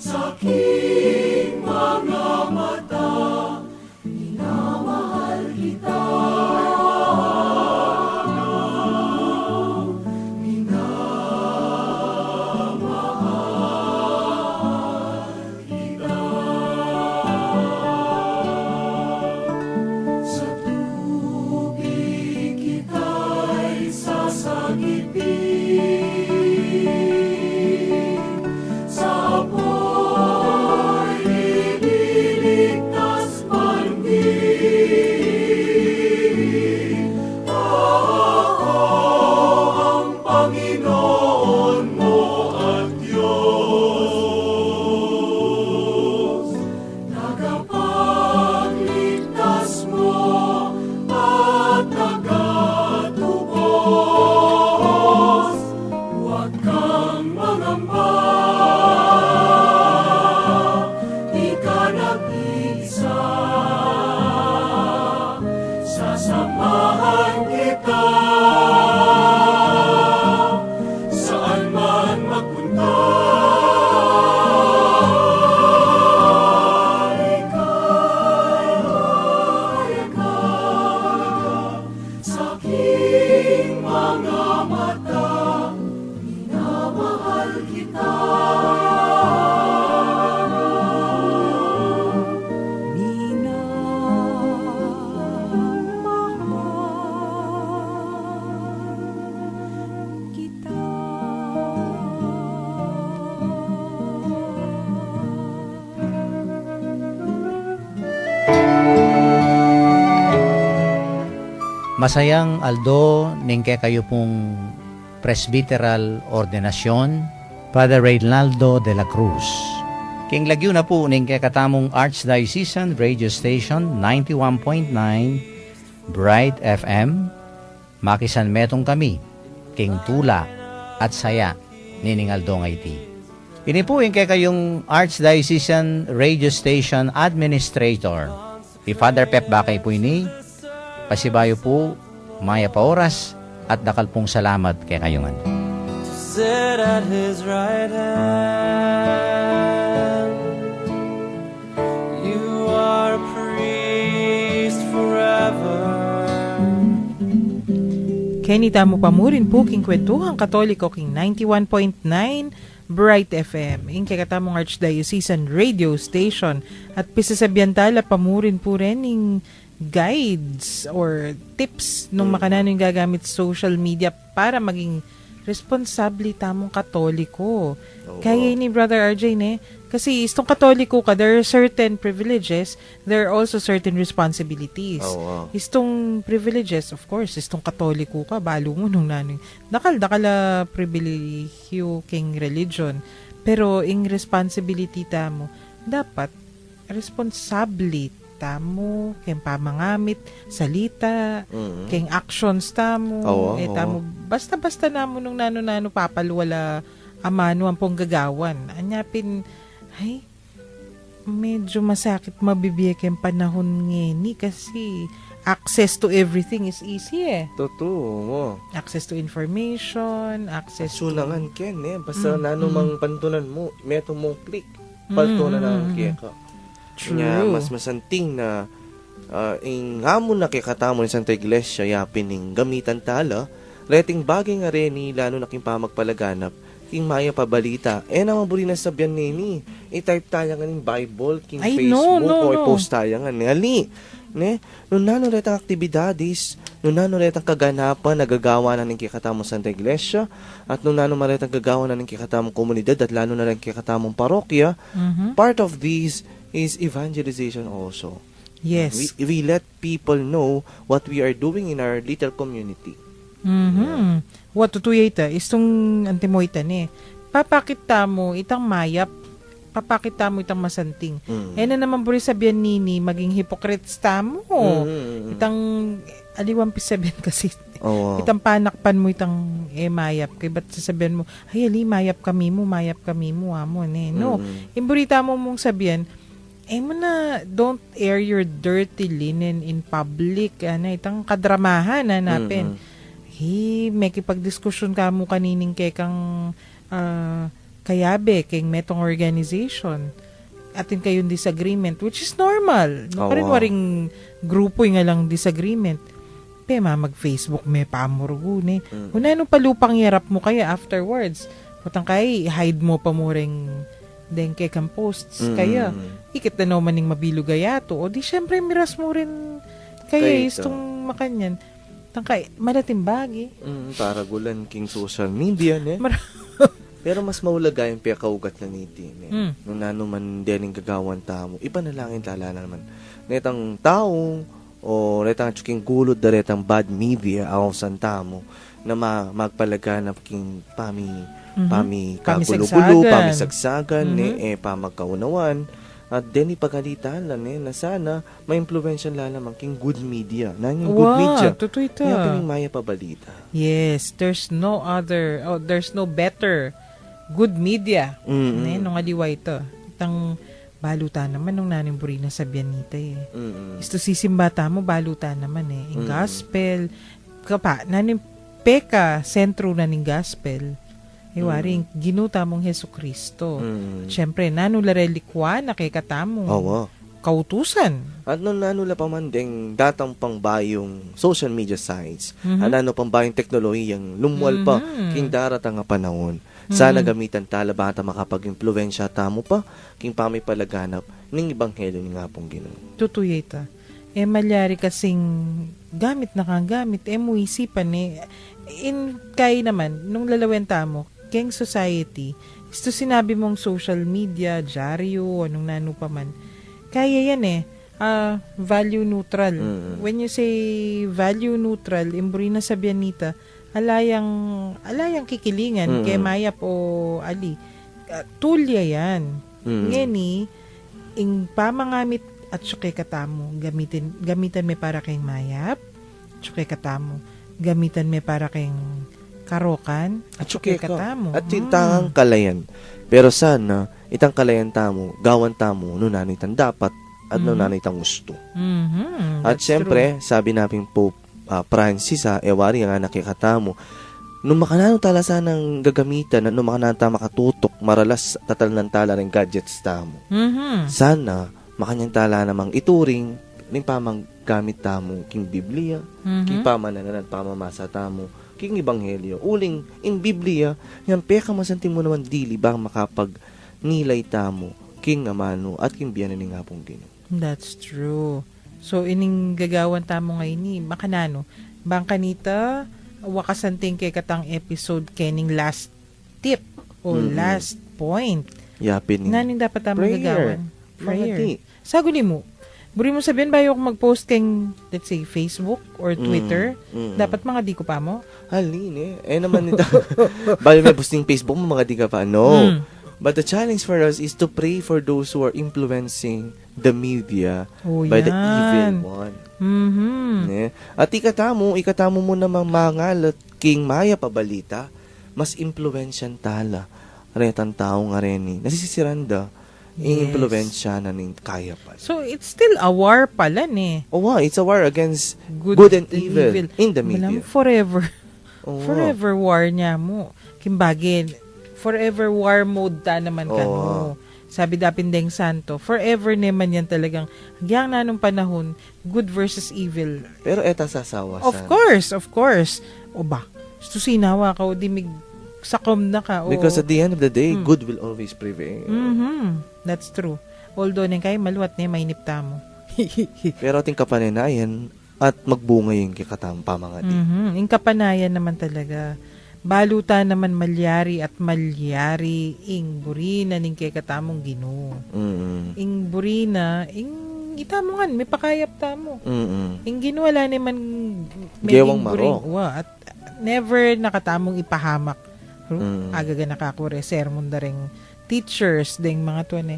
sa aking mga mata. Minamahal kita, sa tubig kita'y sasagipin, sa apoy ililigtas man din. Ako ang Panginoon mo at Diyos, tagapagligtas mo at tagatubos. Huwag kang mangamba, di ka nag-iisa, sasamahan kita saan man magpunta. Ika'y mahalaga sa aking mga mata. Minamahal kita, minamahal kita. Masayang Aldo ningke kayo pong Presbyteral Ordinasyon, Father Reynaldo de la Cruz. King lagyo na po ningke katamong Archdiocesan Radio Station 91.9 Bright FM. Makisan metong kami, King Tula at Saya, nining Aldo ngayti. Ini po yung kayong Archdiocesan Radio Station Administrator. Si Father Pep Bakay po ini, pasibayo po, maya pa oras, at dakal pong salamat kay kayungan. sit at his right hand. You are a priest forever. Kenny tamo pa mo rin po king kwentuhang Katoliko king 91.9 Bright FM. Ing kakatamong Archdiocesan Radio Station. At pisasabyantala pa mo rin po rin ing guides or tips nung makanano yung gagamit social media para maging responsable tamong Katoliko. Kaya ni Brother RJ kasi istong Katoliko ka, there are certain privileges, there are also certain responsibilities. Istong privileges, of course, istong Katoliko ka, balo mo nung nanong dakal pribilehyo king religion. Pero ing responsibility tamo, dapat responsable tamo, kayong pamangamit, salita, kayong actions tamo, tamo, basta-basta namo nung nano-nano papaluwala amano ang pong gagawan. Anyapin, ay, medyo masakit mabibigay kayong panahon ngeni kasi access to everything is easy Totoo. Access to information, access Sunangan ken basta nano mang pantunan mo, meto mong click, palto na lang kaya. True. Nya mas masanting na ingamo na kikatamo ni Santa Iglesia yapin ning gamitan tala reting bagay nga reni lalo na king pamagpalaganap king maya pabalita naman buri na sabyan nini i-type tayo nga ning Bible king Facebook o i-post tayo nga ngali nung nano retang aktibidades nung nano retang kaganapan nagagawa na ning kikatamo Santa Iglesia at nung nano maretang gagawa na ning kikatamong komunidad at lalo na ring kikatamong parokya, part of these is evangelization also. Yes. We let people know what we are doing in our little community. What tutuyay istong antimoyta papakita mo itang mayap, papakita mo itang masanting. Na naman buri sabihan nini maging hypocrites tamo. Itang aliwang pisabihan kasi. Itang panakpan mo itang mayap. Kaya ba't sasabihan mo, ay ali mayap kami mo amo no. Imburita mo mong sabihan, mo na, don't air your dirty linen in public. Itang kadramahan, hanapin. May kipagdiskusyon ka mo kanining kang kayabe, keng metong organization. Atin kayong disagreement, which is normal. No, parin waring grupo yung nga lang disagreement. Mag-Facebook, may pamurgun eh. Una, palupang yarap mo kaya afterwards. Putang kay, hide mo pa mo ring denke kang posts. Kaya, ikit na naman ng mabilugayato. O di, syempre, miras mo rin kaya istong makanyan. Tangkay, malatimbagi. Para gulan king social media, ne? Pero mas maulaga yung kaugat na niti, ne? Nung nanuman din yung gagawan tamo, iba na lang yung tala naman. Netang tao, o netang tsuking gulod da retang bad media, ako san tamo, na magpalaga na king pami kagulo-gulo, pamisagsagan, pamagkaunawan, at din ipagalitan lang na sana may impluwensyan lamang king good media. Yung good media. Totoo ito. Kaya pining maya pabalita. Yes, there's no better good media. Nung aliwa ito. Itang baluta naman nung naning burina sa biyanita eh. Isto sisimbata mo, baluta naman eh. Yung gospel, naning peka, sentro na ning gospel. Waring ginuta mong Hesu Kristo. Siyempre, nanula relikwa, nakikata mong kautusan. At nanula pa man ding datang pang bayong social media sites. Ano pang bayong teknolohiyang lumuwal pa king daratang nga panahon. Sana gamitan tala bata makapag-impluwensya tamo pa king pamay palaganap ning ibanghelyo ni nga pong Ginoo. Tutuya ita. Malyari kasing gamit na kang gamit, mo isipan kay naman, nung lalawenta mo, keng society, ito sinabi mong social media, dyaryo, anong nano pa man, kaya yan value neutral. When you say value neutral, imburi na sa biyanita, alayang kikilingan, kay mayap o ali, tulya yan. Ngeni, ing pamangamit at syukay katamo, gamitan may para kayong mayap, syukay katamo, gamitan may para kayong karokan at syukay katamo. At tangang kalayan. Pero sana, itang kalayan tamo, gawan tamo, nunan itang dapat, at nunan itang gusto. At syempre, sabi namin Pope Francis, ewari nga nakikatamo, nung makanano tala sanang gagamitan, at nung makanano tala makatutok, maralas tatalnan tala rin gadgets tamo. Sana, makanyang tala namang ituring, ning pamang gamit tamo, king Biblia, king pamananan at pamamasa tamo, king Ebanghelyo. Uling, in Biblia, yan peka masanting mo naman dili bang makapag nilay tamo, king amano, at king biyanan ni nga pong Ginoo. That's true. So, ining gagawan tamo ngayon makanano, bang kanita, wakasanting kay katang episode kening last tip, o last point. Yapin. Naning dapat tamo gagawan? Prayer. Saguli mo, buri mo sabihin ba yung mag-post keng, let's say, Facebook or Twitter? Dapat mga di ko pa mo? Halin naman nito. Bali may posting Facebook mo, mga di ka pa. No. But the challenge for us is to pray for those who are influencing the media by the evil one. At ikatamo mo namang mangalat king maya pabalita, mas influensyan tala. Retang tao nga rin nasisiranda. Influensya na ning kaya pa. So, it's still a war pala it's a war against good and evil in the media. Malang forever. Forever war niya mo. Kimbagin, forever war mode ta naman ka no. Sabi dapin deng santo, forever naman yan talagang hanggang na nung panahon, good versus evil. Pero eta sasawa Of course. O ba, sinawa ka o dimig sakom na ka. Because at the end of the day, good will always prevail. That's true. Although nang kay maluwat mainip ta mo. Pero ating kapananayan at magbunga yung kikatampa mga di. Yung kapanayan naman talaga. Baluta naman malyari ing burina ning kay katamong Ginoo. Ing burina, ing itamongan, may pakayap tamo. Ing Ginoo wala naman gewang maro. At never nakatamong ipahamak. Agaga nakakure sermon da ring teachers ding mga tuwan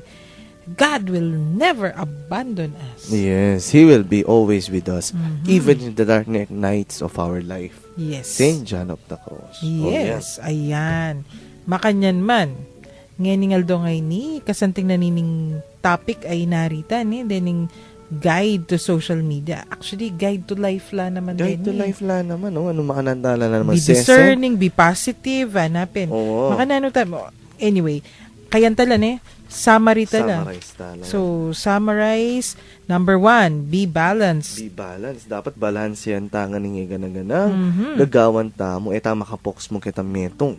God will never abandon us. Yes, He will be always with us, even in the dark nights of our life. Yes. Saint John of the Cross. Yes, ayan. Makanyan man. Ngayon Aldo ngay ni, kasanting nanining topic ay narita ni dening guide to social media. Actually, guide to life la naman Guide to din. life la naman, no? Ano makanandala na naman, Be discerning, be positive, hanapin. Oo. Makanano tayo. Anyway, kayan tala summary tala. Summarize tala. So, summarize. Number 1, be balanced. Be balance. Dapat balance yan tangan ng ganang-ganang. Mhm. Gagawan tamo. Tama ka-focus mo kita metong.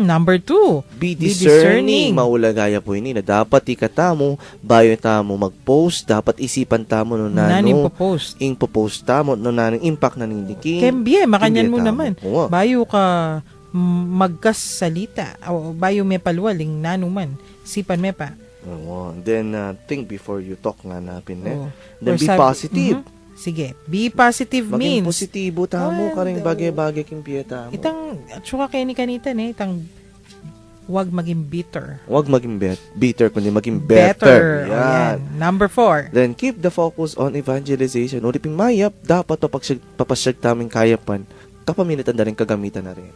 Number 2, Be discerning. Maulagaya po ini na dapat ikatamo, bayo tamo mag-post, dapat isipan tamo no Naning nano. post. Ing post tamo no nanong impact na nindiki. Kembye, makanyan mo Kembye tamo. naman. Oo. Bayo ka magkasalita. O bayo may palwaling nanuman. Sipan me pa. Oo. Then, think before you talk nga napin. Oo. Then Or be sabi- positive. Sige. Be positive Maging means. positibo tamo ka rin bagay-bagay kimpiya tamo. Itang, tsuka kayo ni kanita itang wag maging bitter. Huwag maging bitter, kundi maging better. O, Yan. Number 4. Then, keep the focus on evangelization. O, diping mayap, dapat to papasyag taming kayapan, kapamilitan na rin kagamitan na rin.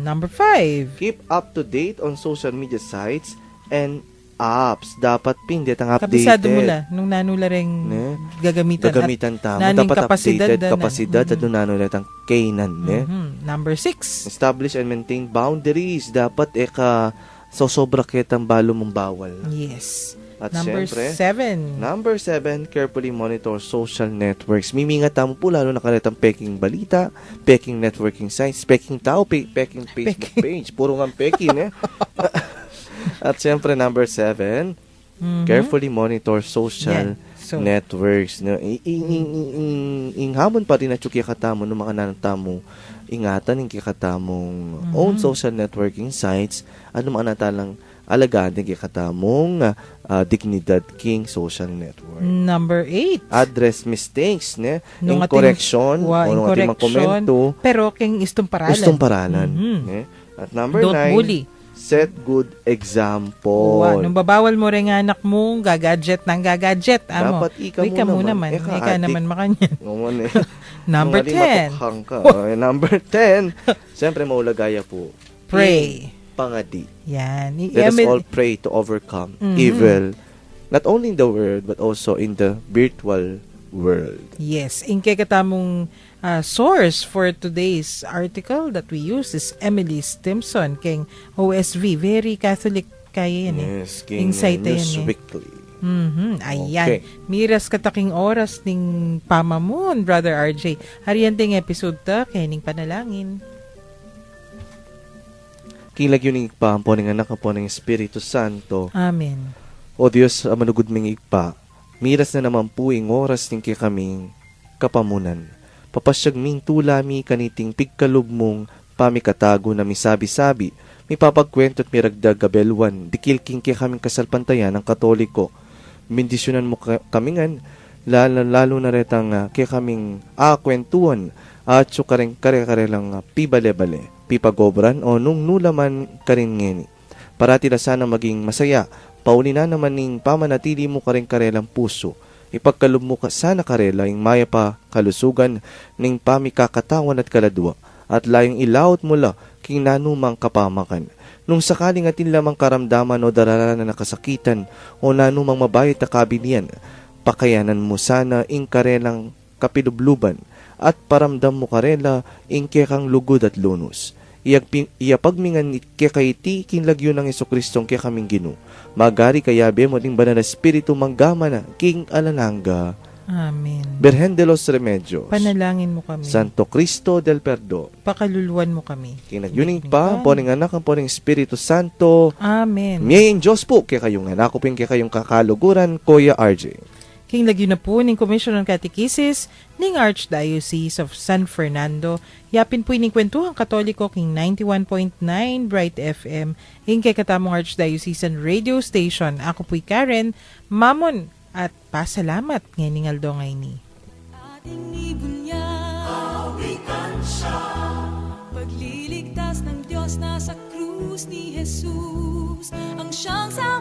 Number 5. Keep up to date on social media sites and apps. Dapat pindit ang updated. Kabisado mo la, nung nanula rin Ne? gagamitan. Gagamitan tamo. naning Dapat kapasidad updated na. kapasidad at doon nanulat ang kainan. Number 6. Establish and maintain boundaries. Dapat sosobra kitang balo mong bawal. Yes. At Number syempre, 7. Number 7, carefully monitor social networks. Mimingat tamo po lalo nakaretang peking balita, peking networking sites, peking tao, peking Facebook page. Puro nga peking, At syempre, number 7, carefully monitor social So, networks. No? Inghamon pa rin na tsuki katamo ng mga nanatamo, ingatan ng kikatamong own social networking sites, ano mga natalang alagaan ng kikatamong dignidad king social network. Number 8. Address mistakes, ne? Nung In ating- correction, o nung ating mga komento, pero king istong paralan. gustong paralan. Ne? At number Don't 9, bully. set good example. Nung babawal mo rin anak mo, gagadget ng gagadget. Amo. Dapat ika Uy, mo naman. Ika naman makanyan. Ngayon Number 10. Number 10, siyempre maulagaya po. Pray. Pangadi. Yan. Let us all pray to overcome evil, not only in the world, but also in the virtual world. Yes. Inke katamong source for today's article that we use is Emily Stimson king OSV. Very Catholic kaya yan Yes, King Insight yan News Weekly. Ayan. Okay. Miras kataking oras ning pamamon, Brother RJ. Hariyan ting episode ta, kening panalangin. Kilag yun ikpa, po ng anak po ng Espiritu Santo. Amen. O Diyos, manugod ming ikpa, miras na naman po ing oras ng kaming kapamunan. Papasyag ming tulami kaniting pigkalub mong pamikatago na misabi-sabi, may papagkwento at miragdag gabelwan, dikilking kaming kasalpantayan ng Katoliko. Bendisyonan mo kamingan, lalo na retang kaming kwentuan, at so kare-kare lang pibale-bale, pipagobran o nung nulaman karin ngeni. Parati na sana maging masaya, pauli na naman ning pamanatili mo kare-karelang puso, ipagkalub mo ka sana karela ing maya pa kalusugan ning pamikakatawan at kaladwa, at layong ilaot mula king nanumang kapamakan. Nung sakaling atin lamang karamdaman o dararanan na nakasakitan o nanumang mabayat na kabilian, pakayanan mo sana ing karelang kapilubluban at paramdam mo karela ing kekang lugod at lunos. Iyapagmingan kekaiti kinlagyo ng Jesucristong kekaming ginu. Magari kayabe mo ding banal na espiritu manggama na king alalangga. Amen. Virgen de los Remedios. Panalangin mo kami. Santo Cristo del Perdón. Pakaluluan mo kami. Kinagyuning pa, po ng anak, po ng Espiritu Santo. Amen. Ngayon, Diyos po, kaya kayong anak ko kaya kayong kakaluguran, Kuya RJ. King lagyo na po ning Commission on Catechesis ning Archdiocese of San Fernando. Yapin po ining kwentuhang Katoliko king 91.9 Bright FM. Ing kay katamong Archdiocesan Radio Station. Ako po'y Karen, Mamon, at pasalamat ngayon aldo ngay ni. Ating ibunyan, awitan siya, pagliligtas ng Diyos na sa krus ni Jesus, ang siyang sa